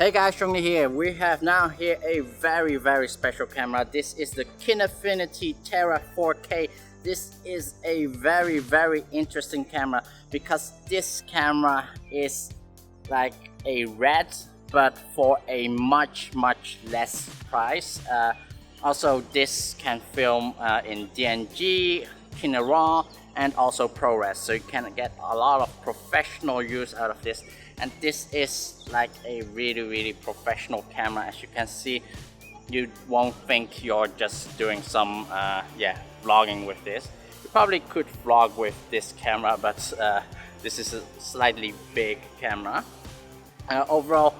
Hey guys, Chung Dha here. We have now here a very special camera. This is the Kinefinity Terra 4K. This is a very interesting camera because this camera is like a red but for a much less price. Also this can film in DNG, Kine and also ProRes, so you can get a lot of professional use out of this. And this is like a really professional camera. As you can see, you won't think you're just doing some vlogging with this. You probably could vlog with this camera, but this is a slightly big camera. Overall,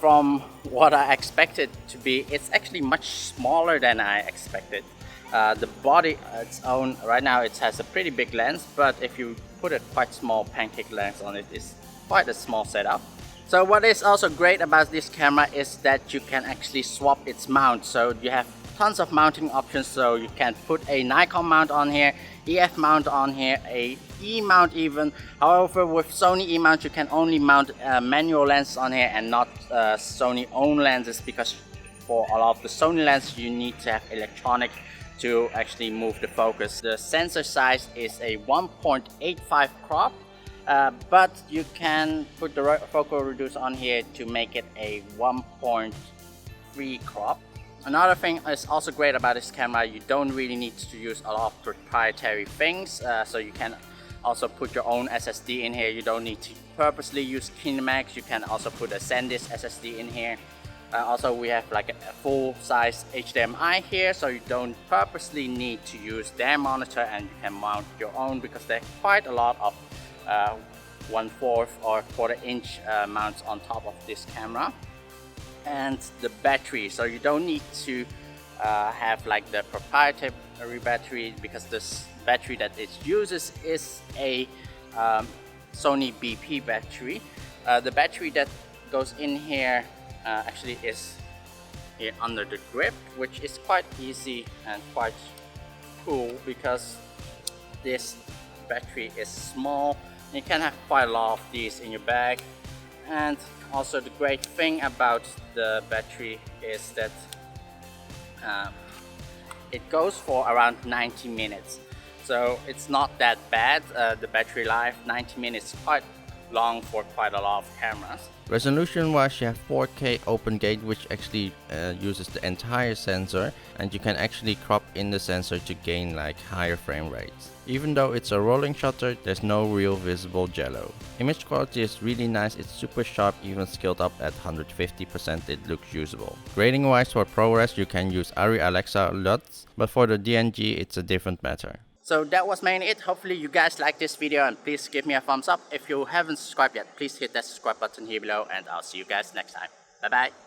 from what I expected to be, it's actually much smaller than I expected. The body its own, right now it has a pretty big lens, but if you put a quite small pancake lens on it, it's quite a small setup. So what is also great about this camera is that you can actually swap its mount. So you have tons of mounting options, so you can put a Nikon mount on here, EF mount on here, a E mount even. However, with Sony E mount you can only mount manual lens on here and not Sony own lenses, because for a lot of the Sony lenses you need to have electronic to actually move the focus. The sensor size is a 1.85 crop, but you can put the focal reducer on here to make it a 1.3 crop. Another thing is also great about this camera, you don't really need to use a lot of proprietary things, so you can also put your own SSD in here. You don't need to purposely use Kinemax. You can also put a SanDisk SSD in here. Also we have like a full-size HDMI here, so you don't purposely need to use their monitor, and you can mount your own because there are quite a lot of 1/4 or 1/4 inch mounts on top of this camera. And the battery, so you don't need to have like the proprietary battery, because this battery that it uses is a Sony BP battery. The battery that goes in here actually is here under the grip, which is quite easy and quite cool because this battery is small. You can have quite a lot of these in your bag. And also the great thing about the battery is that it goes for around 90 minutes, so it's not that bad. The battery life, 90 minutes, quite long for quite a lot of cameras. Resolution wise, you have 4K open gate, which actually uses the entire sensor, and you can actually crop in the sensor to gain like higher frame rates. Even though it's a rolling shutter, there's no real visible jello. Image quality is really nice, it's super sharp, even scaled up at 150% it looks usable. Grading wise, for ProRes you can use Arri Alexa LUTs, but for the DNG it's a different matter. So that was mainly it. Hopefully you guys like this video, and please give me a thumbs up. If you haven't subscribed yet, please hit that subscribe button here below, and I'll see you guys next time. Bye bye.